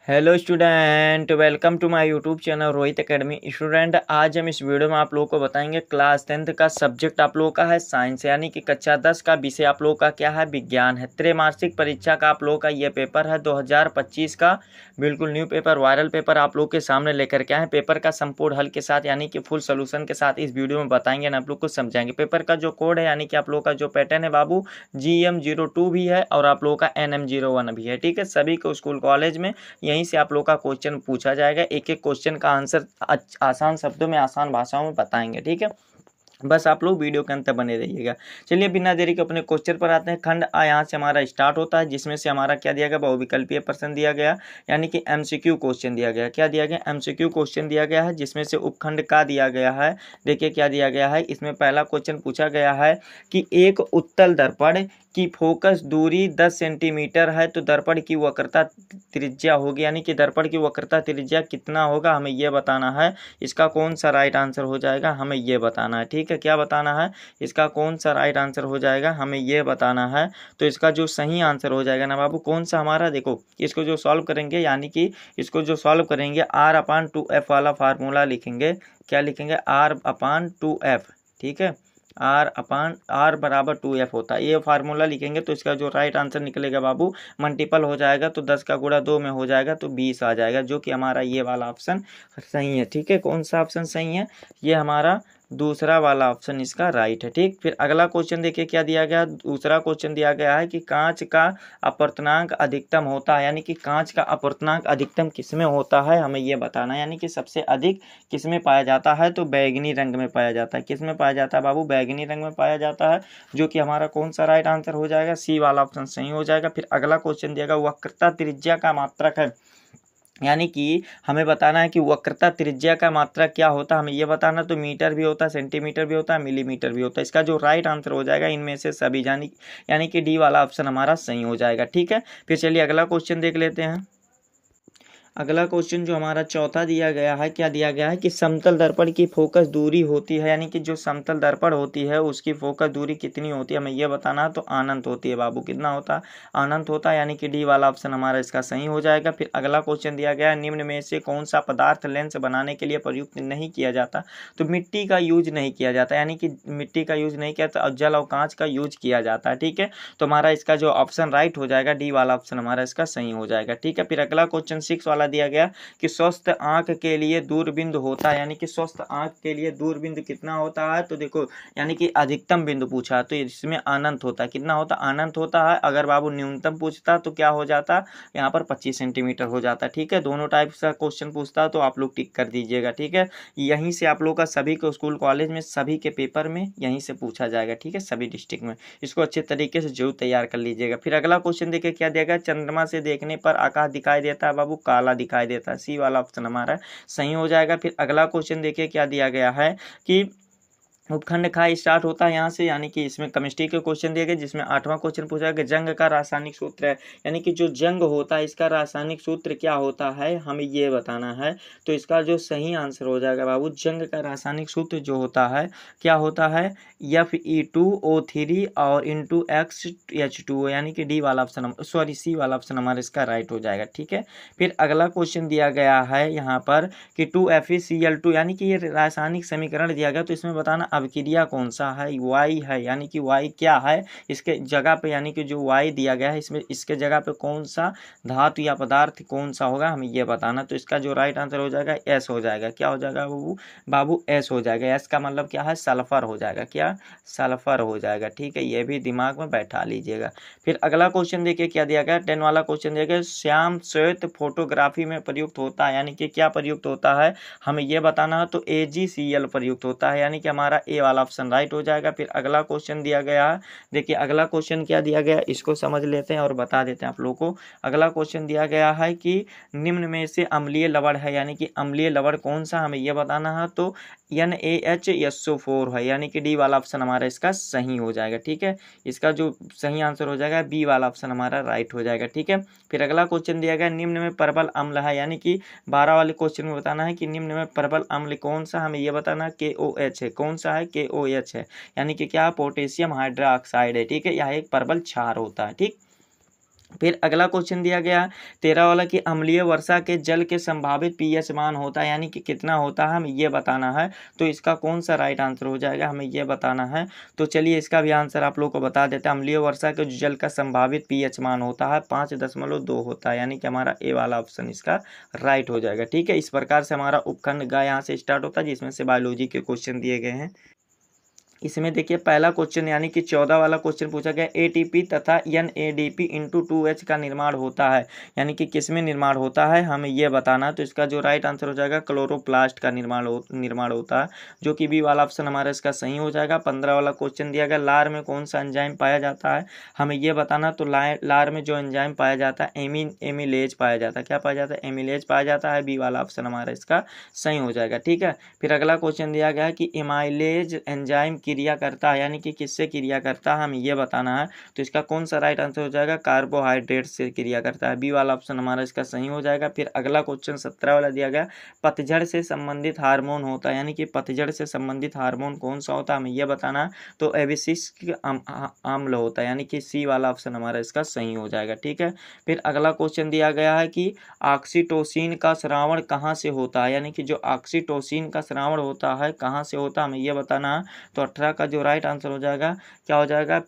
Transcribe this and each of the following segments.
Hello student, welcome to my YouTube channel Rohit academy. Student, आज हम इस वीडियो में आप लोगों को बताएंगे क्लास 10th का सब्जेक्ट आप लोगों का है साइंस, यानी कि कक्षा 10 का विषय आप लोगों का क्या है, विज्ञान है। त्रैमासिक परीक्षा का आप लोगों का ये पेपर है 2025 का। बिल्कुल न्यू पेपर, वायरल पेपर आप लोग के सामने लेकर के आए हैं। पेपर का संपूर्ण हल के साथ यानी कि फुल सोल्यूशन के साथ इस वीडियो में बताएंगे ना आप लोग को समझाएंगे। पेपर का जो कोड है यानी कि आप लोगों का जो पैटर्न है बाबू, GM02 भी है और आप लोगों का NM01 भी है। ठीक है, सभी को स्कूल कॉलेज में यहीं से आप लोग का क्वेश्चन पूछा जाएगा। एक एक क्वेश्चन का आंसर आसान शब्दों में, आसान भाषाओं में बताएंगे। ठीक है, बस आप लोग वीडियो के अंत तक बने रहिएगा। चलिए बिना देरी के अपने क्वेश्चन पर आते हैं। खंड आ यहाँ से हमारा स्टार्ट होता है, जिसमें से हमारा क्या दिया गया, बहुविकल्पीय प्रश्न दिया गया, यानी कि MCQ क्वेश्चन दिया गया। क्या दिया गया, MCQ क्वेश्चन दिया गया है, जिसमें से उपखंड का दिया गया है। देखिए क्या दिया गया है, इसमें पहला क्वेश्चन पूछा गया है कि एक उत्तल दर्पण की फोकस दूरी 10 सेंटीमीटर है तो दर्पण की वक्रता त्रिज्या होगी, यानी कि दर्पण की वक्रता त्रिज्या कितना होगा, हमें यह बताना है। इसका कौन सा राइट आंसर हो जाएगा, हमें यह बताना है। ठीक है, क्या बताना है, इसका कौन सा राइट आंसर हो जाएगा, हमें यह बताना है। तो इसका जो सही आंसर हो जाएगा ना बाबू, कौन सा हमारा, देखो इसको जो सॉल्व करेंगे, यानी कि इसको जो सॉल्व करेंगे R/2F वाला फार्मूला लिखेंगे। क्या लिखेंगे, R/2F। ठीक है, R बराबर 2F होता है, ये फार्मूला लिखेंगे तो इसका जो राइट आंसर निकलेगा बाबू, मल्टीपल हो जाएगा तो 10 का गुणा 2 में हो जाएगा तो 20 आ जाएगा, जो कि हमारा ये वाला ऑप्शन सही है। ठीक है, कौन सा ऑप्शन सही है, ये हमारा दूसरा वाला ऑप्शन इसका राइट है। ठीक, फिर अगला क्वेश्चन देखिए क्या दिया गया। दूसरा क्वेश्चन दिया गया है कि कांच का अपवर्तनांक अधिकतम होता है, यानी कि कांच का अपवर्तनांक अधिकतम किसमें होता है, हमें यह बताना है। यानी कि सबसे अधिक किसमें पाया जाता है, तो बैगनी रंग में पाया जाता है। किसमें पाया जाता है बाबू, बैगनी रंग में पाया जाता है, जो कि हमारा कौन सा राइट आंसर हो जाएगा, सी वाला ऑप्शन सही हो जाएगा। फिर अगला क्वेश्चन दिया गया, वक्रता त्रिज्या का मात्रक है, यानी कि हमें बताना है कि वक्रता त्रिज्या का मात्रा क्या होता है, हमें यह बताना। तो मीटर भी होता है, सेंटीमीटर भी होता है, मिलीमीटर भी होता है। इसका जो राइट आंसर हो जाएगा इनमें से सभी, यानी कि डी वाला ऑप्शन हमारा सही हो जाएगा। ठीक है, फिर चलिए अगला क्वेश्चन देख लेते हैं। अगला क्वेश्चन जो हमारा चौथा दिया गया है, क्या दिया गया है कि समतल दर्पण की फोकस दूरी होती है, यानी कि जो समतल दर्पण होती है उसकी फोकस दूरी कितनी होती है, हमें यह बताना है। तो अनंत होती है बाबू, कितना होता है, अनंत होता है, यानी कि डी वाला ऑप्शन हमारा इसका सही हो जाएगा। फिर अगला क्वेश्चन दिया गया है, निम्न में से कौन सा पदार्थ लेंस बनाने के लिए प्रयुक्त नहीं किया जाता, तो मिट्टी का यूज नहीं किया जाता, यानी कि मिट्टी का यूज नहीं किया जाता, जल और कांच का यूज किया जाता है। ठीक है, तो हमारा इसका जो ऑप्शन राइट हो जाएगा, डी वाला ऑप्शन हमारा इसका सही हो जाएगा। ठीक है, फिर अगला क्वेश्चन 6 वाला दिया गया कि स्वस्थ आंख के लिए दूरबिंदु होता है, यानी कि स्वस्थ आंख के लिए दूरबिंदु कितना होता है, तो देखो यानी कि अधिकतम बिंदु पूछा तो इसमें अनंत होता है, कितना होता है, अनंत होता है। अगर बाबू न्यूनतम पूछता तो क्या हो जाता, यहाँ पर 25 सेंटीमीटर हो जाता। ठीक है, दोनों टाइप का क्वेश्चन पूछता तो आप लोग टिक कर दीजिएगा। ठीक है, यहीं से आप लोग का सभी को स्कूल कॉलेज में सभी के पेपर में यहीं से पूछा जाएगा। ठीक है, सभी डिस्ट्रिक्ट में इसको अच्छे तरीके से जरूर तैयार कर लीजिएगा। फिर अगला क्वेश्चन देखिए क्या दिया गया, चंद्रमा से देखने पर आकाश दिखाई देता है बाबू, काला दिखाई देता है, सी वाला ऑप्शन हमारा सही हो जाएगा। फिर अगला क्वेश्चन देखिए क्या दिया गया है कि उपखंड खा स्टार्ट होता है यहाँ से, यानी कि इसमें केमिस्ट्री के क्वेश्चन दिए गए, जिसमें 8वां क्वेश्चन पूछा गया जंग का रासायनिक सूत्र है, यानी कि जो जंग होता है इसका रासायनिक सूत्र क्या होता है, हमें ये बताना है। तो इसका जो सही आंसर हो जाएगा बाबू, जंग का रासायनिक सूत्र जो होता है क्या होता है, Fe2O3 और इंटू XH2O, यानी कि डी वाला ऑप्शन, सॉरी सी वाला ऑप्शन हमारा इसका राइट हो जाएगा। ठीक है, फिर अगला क्वेश्चन दिया गया है यहाँ पर कि 2FeCl2, यानी कि ये रासायनिक समीकरण दिया गया, तो इसमें बताना अभिक्रिया कौन सा है, वाई है, यानी कि वाई क्या है इसके जगह पे, यानी कि जो वाई दिया गया है इसमें इसके जगह पे कौन सा धातु या पदार्थ कौन सा होगा, हमें ये बताना। तो इसका जो राइट आंसर हो जाएगा एस हो जाएगा। क्या हो जाएगा बाबू एस हो जाएगा। एस का मतलब क्या है, सल्फर हो जाएगा, क्या सल्फर हो जाएगा। ठीक है, ये भी दिमाग में बैठा लीजिएगा। फिर अगला क्वेश्चन देखिए क्या दिया गया, 10 वाला क्वेश्चन दिया गया, श्याम श्वेत फोटोग्राफी में प्रयुक्त होता है, यानी कि क्या प्रयुक्त होता है, हमें यह बताना है। तो AgCl प्रयुक्त होता है, यानी कि हमारा ए वाला ऑप्शन राइट हो जाएगा। फिर अगला क्वेश्चन दिया गया है, देखिए अगला क्वेश्चन क्या दिया गया, इसको समझ लेते हैं और बता देते हैं आप लोगों को। अगला क्वेश्चन दिया गया है कि निम्न में से अम्लीय लवण है, यानी कि अम्लीय लवण कौन सा, हमें यह बताना है। तो NaHSO4 है, यानी कि डी वाला ऑप्शन हमारा इसका सही हो जाएगा। ठीक है, इसका जो सही आंसर हो जाएगा बी वाला ऑप्शन हमारा राइट हो जाएगा। ठीक है, फिर अगला क्वेश्चन दिया गया, निम्न में प्रबल अम्ल है, यानी कि 12 वाले क्वेश्चन में बताना है कि निम्न में प्रबल अम्ल कौन सा, हमें यह बताना KOH है, कौन सा है, KOH है, यानी कि क्या पोटेशियम हाइड्रोक्साइड है। ठीक है, यह एक प्रबल क्षार होता है। ठीक, फिर अगला क्वेश्चन दिया गया 13 वाला कि अम्लीय वर्षा के जल के संभावित पीएच मान होता है, यानी कि कितना होता है हमें ये बताना है। तो इसका कौन सा राइट आंसर हो जाएगा, हमें ये बताना है। तो चलिए इसका भी आंसर आप लोग को बता देते हैं। अम्लीय वर्षा के जल का संभावित पीएच मान होता है 5.2 होता है, यानी कि हमारा ए वाला ऑप्शन इसका राइट हो जाएगा। ठीक है, इस प्रकार से हमारा उपखंड ग यहाँ से स्टार्ट होता है, जिसमें से बायोलॉजी के क्वेश्चन दिए गए हैं। इसमें देखिए पहला क्वेश्चन यानी कि 14 वाला क्वेश्चन पूछा गया एटीपी तथा एनएडीपी इंटू 2H का निर्माण होता है, यानी कि किसमें निर्माण होता है हमें यह बताना। तो इसका जो राइट आंसर हो जाएगा क्लोरोप्लास्ट का निर्माण होता है, जो कि बी वाला ऑप्शन हमारा इसका सही हो जाएगा। 15 वाला क्वेश्चन दिया गया लार में कौन सा एंजाइम पाया जाता है, हमें यह बताना। तो लार में जो एंजाइम पाया जाता है एमिलेज पाया जाता है। क्या पाया जाता है, एमिलेज पाया जाता है, बी वाला ऑप्शन हमारा इसका सही हो जाएगा। ठीक है, फिर अगला क्वेश्चन दिया गया है कि एमाइलेज एंजाइम क्रिया करता है, यानी कि किससे क्रिया करता है हमें यह बताना है। तो इसका कौन सा राइट आंसर हो जाएगा, कार्बोहाइड्रेट से क्रिया करता है, बी वाला ऑप्शन हमारा इसका सही हो जाएगा। फिर अगला क्वेश्चन 17 वाला दिया गया पतझड़ से संबंधित हार्मोन होता है, यानी कि पतझड़ से संबंधित हार्मोन कौन सा होता है हमें यह बताना। तो एबिसिक अम्ल होता है, यानी कि सी वाला ऑप्शन हमारा इसका सही हो जाएगा। ठीक है, फिर अगला क्वेश्चन दिया गया है कि ऑक्सीटोसिन का स्रावण कहाँ से होता है, यानी कि जो ऑक्सीटोसिन का स्रावण होता है कहाँ से होता है हमें यह बताना है। तो 18 का जो राइट आंसर हो जाएगा क्या हो जाएगा,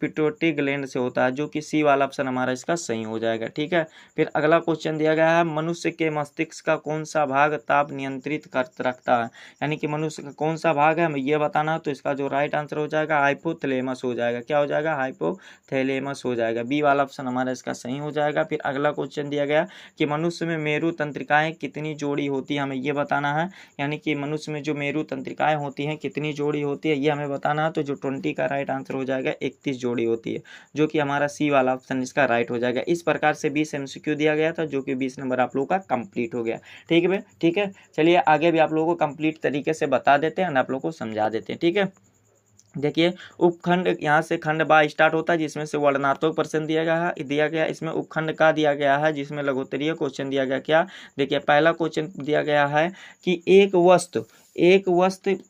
पिट्यूटरी ग्लैंड से होता है, जो कि सी वाला ऑप्शन हमारा इसका सही हो जाएगा। ठीक है, फिर अगला क्वेश्चन दिया गया है मनुष्य के मस्तिष्क का कौन सा भाग ताप नियंत्रित कर रखता है, यानी कि मनुष्य का कौन सा भाग है हमें यह बताना। तो इसका जो राइट आंसर हो जाएगा हाइपोथैलेमस हो जाएगा। क्या हो जाएगा, हाइपोथैलेमस हो जाएगा, बी वाला ऑप्शन हमारा इसका सही हो जाएगा। फिर अगला क्वेश्चन दिया गया कि मनुष्य में मेरु तंत्रिकाएं कितनी जोड़ी होती है हमें यह बताना है, यानी कि मनुष्य में जो मेरु तंत्रिकाएं होती हैं कितनी जोड़ी होती है ये हमें बताना है। तो जो 20 का राइट आंसर हो जाएगा 31 जोड़ी होती है, जो कि हमारा सी वाला ऑप्शन इसका राइट हो जाएगा। इस प्रकार से 20 MCQ दिया गया था, जो कि 20 नंबर आप लोगों का कंप्लीट हो गया। ठीक है, ठीक है, चलिए आगे भी आप लोगों को कंप्लीट तरीके से बता देते हैं और आप लोगों को समझा देते हैं। ठीक है, देखिए उपखंड यहाँ से खंड बा स्टार्ट होता है, जिसमें से वर्णनात्मक प्रश्न दिया गया इसमें उपखंड का दिया गया है, जिसमें लघुत्तरीय क्वेश्चन दिया गया। क्या देखिए पहला क्वेश्चन दिया गया है कि एक वस्तु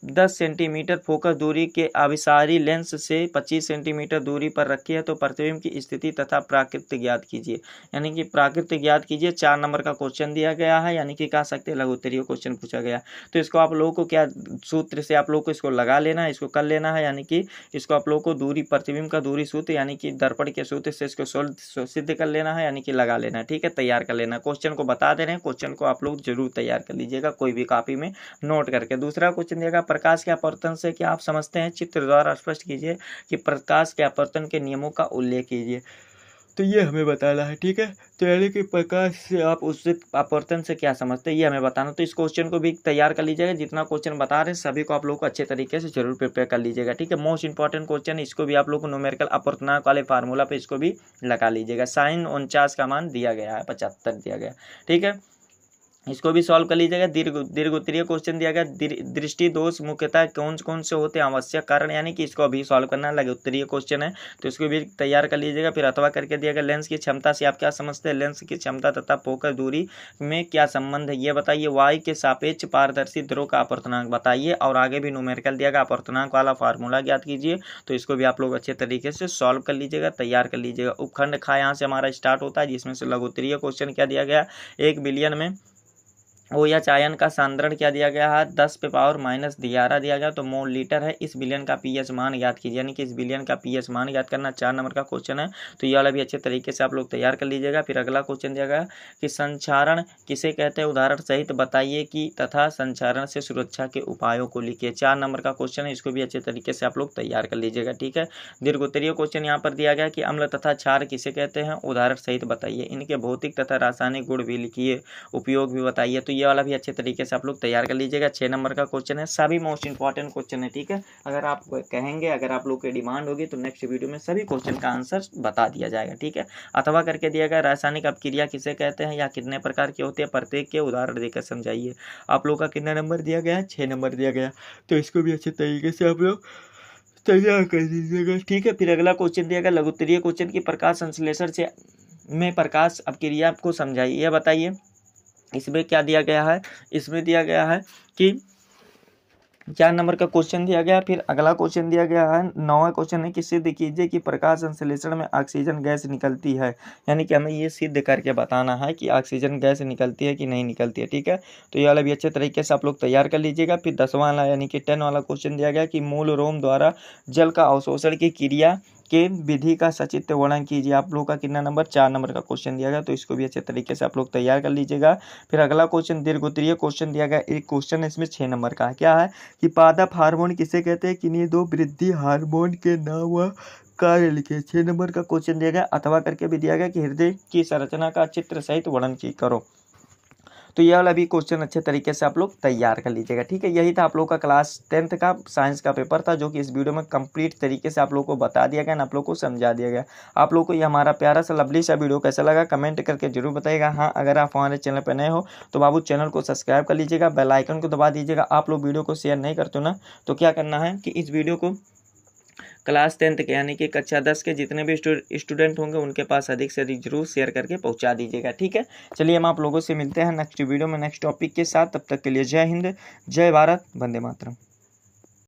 10 सेंटीमीटर फोकस दूरी के अभिसारी लेंस से 25 सेंटीमीटर दूरी पर रखी है, तो प्रतिबिंब की स्थिति तथा प्राकृत ज्ञात कीजिए, यानी कि प्राकृत ज्ञात कीजिए। 4 नंबर का क्वेश्चन दिया गया है, यानी कि कह सकते हैं लघुत्तरीय क्वेश्चन पूछा गया। तो इसको आप लोगों को क्या सूत्र से आप लोगों को इसको लगा लेना है, इसको कर लेना है, यानी कि इसको आप लोगों को दूरी प्रतिबिंब का दूरी सूत्र यानी कि दर्पण के सूत्र से इसको सिद्ध कर लेना है, यानी कि लगा लेना है। ठीक है, तैयार कर लेना। क्वेश्चन को बता दे रहे हैं, क्वेश्चन को आप लोग जरूर तैयार कर लीजिएगा, कोई भी कॉपी में नोट करके। दूसरा क्वेश्चन दिएगा प्रकाश के अपवर्तन से क्या आप समझते हैं, चित्र द्वारा स्पष्ट कीजिए कि प्रकाश के अपवर्तन के नियमों का उल्लेख कीजिए। तो ये हमें बताना है। ठीक है, तो यानी कि प्रकाश से आप उससे अपवर्तन से क्या समझते हैं ये हमें बताना। तो इस क्वेश्चन को भी तैयार कर लीजिएगा, जितना क्वेश्चन बता रहे हैं सभी को आप लोग को अच्छे तरीके से जरूर प्रिपेयर कर लीजिएगा। ठीक है, मोस्ट इंपॉर्टेंट क्वेश्चन, इसको भी आप लोग को न्यूमेरिकल अपवर्तनांक वाले फार्मूला पे इसको भी लगा लीजिएगा। sin 49 का मान दिया गया है, 75 दिया गया। ठीक है, इसको भी सॉल्व कर लीजिएगा। दीर्घोत्तरीय क्वेश्चन दिया गया दृष्टि दोष मुख्यतः कौन कौन से होते हैं आवश्यक कारण, यानी कि इसको अभी सॉल्व करना है, लघुत्तरीय क्वेश्चन है तो इसको भी तैयार कर लीजिएगा। फिर अथवा करके दिया गया लेंस की क्षमता से आप क्या समझते हैं, लेंस की क्षमता तथा फोकस दूरी में क्या संबंध है ये बताइए। वायु के सापेक्ष पारदर्शी ध्रुव का अपवर्तनांक बताइए, और आगे भी न्यूमेरिकल दिया गया अपवर्तनांक वाला फार्मूला ज्ञात कीजिए। तो इसको भी आप लोग अच्छे तरीके से सॉल्व कर लीजिएगा, तैयार कर लीजिएगा। उपखंड खा यहाँ से हमारा स्टार्ट होता है, जिसमें से लघुत्तरीय क्वेश्चन क्या दिया गया 1 बिलियन में OH आयन का सांद्रण क्या दिया गया है 10 पे पावर माइनस 11 दिया गया, तो मोल लीटर है। इस बिलियन का पीएच मान याद कीजिए, यानी कि इस बिलियन का पीएच मान याद करना 4 नंबर का क्वेश्चन है। तो ये वाला भी अच्छे तरीके से आप लोग तैयार कर लीजिएगा। फिर अगला क्वेश्चन दिया गया कि संचारण किसे कहते हैं, उदाहरण सहित बताइए कि तथा संचारण से सुरक्षा के उपायों को लिखिए। 4 नंबर का क्वेश्चन है, इसको भी अच्छे तरीके से आप लोग तैयार कर लीजिएगा। ठीक है, दीर्घोत्तरीय क्वेश्चन यहाँ पर दिया गया कि अम्ल तथा क्षार किसे कहते हैं, उदाहरण सहित बताइए। इनके भौतिक तथा रासायनिक गुण भी लिखिए, उपयोग भी बताइए। तो ये वाला भी अच्छे तरीके से आप लोग तैयार कर लीजिएगा। 6 नंबर का क्वेश्चन है, सभी मोस्ट इंपॉर्टेंट क्वेश्चन है। ठीक है, अगर आप कहेंगे, अगर आप लोग की डिमांड होगी तो नेक्स्ट वीडियो में सभी क्वेश्चन का आंसर बता दिया जाएगा। ठीक है, अथवा करके दिया गया रासायनिक अपक्रिया किसे कहते हैं या कितने प्रकार की होती है, प्रत्येक के उदाहरण देकर समझाइए। आप लोग का कितना नंबर दिया गया है, 6 नंबर दिया गया, तो इसको भी अच्छे तरीके से आप लोग तैयार कर दीजिएगा। ठीक है, फिर अगला क्वेश्चन दिया गया लघुत्तरीय क्वेश्चन की प्रकाश संश्लेषण से में प्रकाश अपक्रिया को समझाइए, यह बताइए। इसमें क्या दिया गया है, इसमें दिया गया है कि 4 नंबर का क्वेश्चन दिया गया। फिर अगला क्वेश्चन दिया गया है 9वां क्वेश्चन है कि सिद्ध कीजिए कि प्रकाश संश्लेषण में ऑक्सीजन गैस निकलती है, यानी कि हमें ये सिद्ध करके बताना है कि ऑक्सीजन गैस निकलती है कि नहीं निकलती है। ठीक है, तो ये वाला भी अच्छे तरीके से आप लोग तैयार कर लीजिएगा। फिर 10वां वाला यानी कि 10 वाला क्वेश्चन दिया गया कि मूल रोम द्वारा जल का अवशोषण की क्रिया के विधि का सचित्र वर्णन कीजिए। आप लोग का कितना नंबर 4 नंबर का क्वेश्चन दिया गया, तो इसको भी अच्छे तरीके से आप लोग तैयार कर लीजिएगा। फिर अगला क्वेश्चन दीर्घोत्तरीय क्वेश्चन दिया गया, एक क्वेश्चन इसमें 6 नंबर का है। क्या है कि पादप हार्मोन किसे कहते हैं, किन्हीं दो वृद्धि हार्मोन के नाम व कार्य लिखे। 6 नंबर का क्वेश्चन दिया गया अथवा करके भी दिया गया कि हृदय की संरचना का चित्र सहित वर्णन करो। तो ये वाला भी क्वेश्चन अच्छे तरीके से आप लोग तैयार कर लीजिएगा। ठीक है, यही था आप लोग का क्लास 10th का साइंस का पेपर था, जो कि इस वीडियो में कंप्लीट तरीके से आप लोग को बता दिया गया, आप लोग को समझा दिया गया। आप लोग को ये हमारा प्यारा सा लवली सा वीडियो कैसा लगा कमेंट करके जरूर बताइएगा। हाँ, अगर आप हमारे चैनल पर नए हो तो बाबू चैनल को सब्सक्राइब कर लीजिएगा, बेल आइकन को दबा दीजिएगा। आप लोग वीडियो को शेयर नहीं करते ना, तो क्या करना है कि इस वीडियो को क्लास 10th के यानी कि कक्षा 10 के जितने भी स्टूडेंट होंगे उनके पास अधिक से अधिक जरूर शेयर करके पहुंचा दीजिएगा। ठीक है, चलिए हम आप लोगों से मिलते हैं नेक्स्ट वीडियो में नेक्स्ट टॉपिक के साथ। तब तक के लिए जय हिंद, जय भारत, वंदे मातरम।